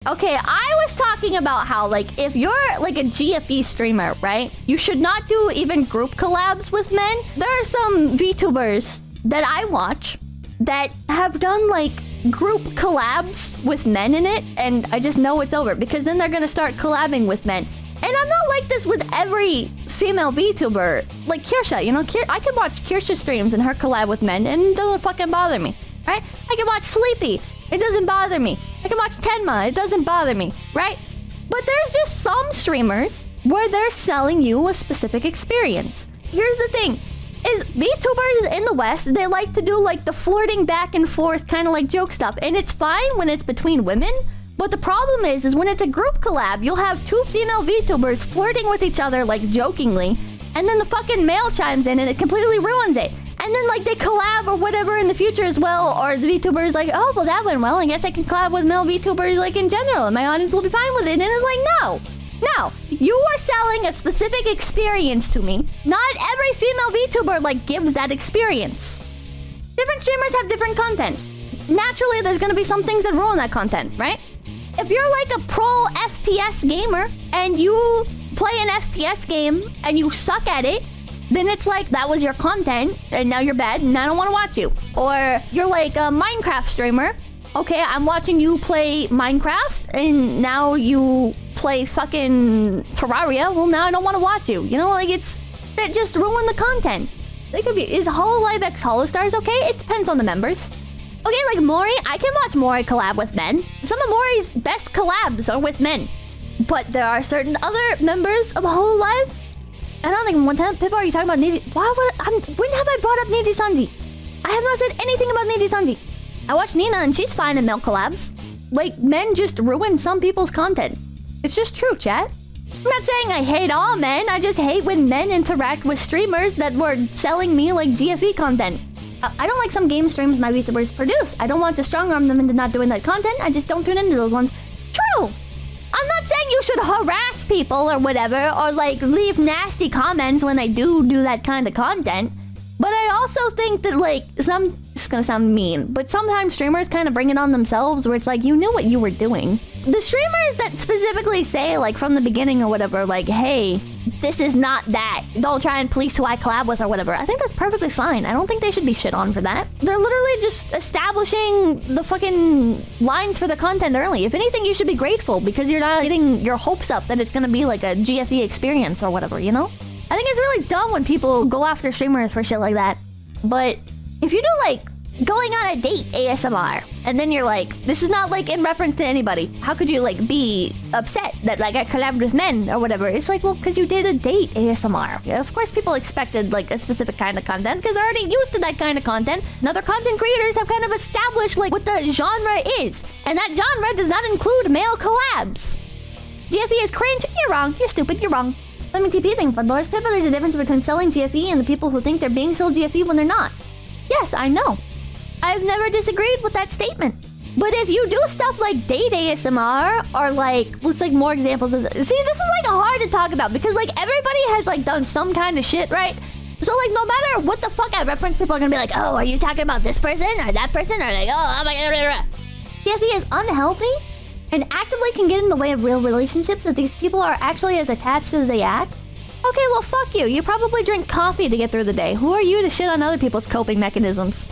Okay, I was talking about how, like, if you're, like, a GFE streamer, right? You should not do even group collabs with men. There are some VTubers that I watch that have done, like, group collabs with men in it, and I just know it's over, because then they're gonna start collabing with men. And I'm not like this with every female VTuber. Like Kirsha, you know, I can watch Kirsha streams and her collab with men, and it doesn't fucking bother me, right? I can watch Sleepy. It doesn't bother me. I can watch Tenma. It doesn't bother me, right? But there's just some streamers where they're selling you a specific experience. Here's the thing, is VTubers in the West, they like to do like the flirting back and forth kind of like joke stuff. And it's fine when it's between women. But the problem is when it's a group collab, you'll have two female VTubers flirting with each other like jokingly. And then the fucking male chimes in and it completely ruins it. And then, like, they collab or whatever in the future as well, or the VTuber's like, oh, well, that went well. I guess I can collab with male VTubers, like, in general, and my audience will be fine with it. And it's like, no. No. You are selling a specific experience to me. Not every female VTuber, like, gives that experience. Different streamers have different content. Naturally, there's gonna be some things that ruin that content, right? If you're, like, a pro FPS gamer, and you play an FPS game, and you suck at it, then it's like, that was your content, and now you're bad, and I don't want to watch you. Or you're like a Minecraft streamer. Okay, I'm watching you play Minecraft, and now you play fucking Terraria. Well, now I don't want to watch you. You know, like, that just ruined the content. It could be, is Hololive X Holostars okay? It depends on the members. Okay, like Mori, I can watch Mori collab with men. Some of Mori's best collabs are with men. But there are certain other members of Hololive. I don't think one time, Pippa, are you talking about Neji? When have I brought up Neji Sanji? I have not said anything about Neji Sanji. I watch Nina and she's fine in male collabs. Like, men just ruin some people's content. It's just true, chat. I'm not saying I hate all men. I just hate when men interact with streamers that were selling me, like, GFE content. I don't like some game streams my VTubers produce. I don't want to strong-arm them into not doing that content. I just don't tune into those ones. True! I'm not saying you should harass people or whatever, or like leave nasty comments when they do that kind of content. But I also think that like it's gonna sound mean, but sometimes streamers kind of bring it on themselves where it's like, you knew what you were doing. The streamers that specifically say like from the beginning or whatever, like, hey, this is not that. Don't try and police who I collab with or whatever. I think that's perfectly fine. I don't think they should be shit on for that. They're literally just establishing the fucking lines for the content early. If anything, you should be grateful because you're not getting your hopes up that it's gonna be like a GFE experience or whatever, you know? I think it's really dumb when people go after streamers for shit like that. But if you do like going on a date ASMR, and then you're like, this is not like in reference to anybody. How could you like be upset that like I collabed with men or whatever? It's like, well, because you did a date ASMR. Yeah, of course people expected like a specific kind of content because they're already used to that kind of content. And other content creators have kind of established like what the genre is. And that genre does not include male collabs. GFE is cringe? You're wrong. You're stupid. You're wrong. Let me TP thing, but Lord's Pippa, there's a difference between selling GFE and the people who think they're being sold GFE when they're not. Yes, I know. I've never disagreed with that statement. But if you do stuff like date ASMR or like, let's like more examples of this. See, this is like hard to talk about because like everybody has like done some kind of shit, right? So like no matter what the fuck I reference, people are gonna be like, oh, are you talking about this person or that person? Or like, oh my god. GFE is unhealthy and actively can get in the way of real relationships if these people are actually as attached as they act. Okay, well fuck you. You probably drink coffee to get through the day. Who are you to shit on other people's coping mechanisms?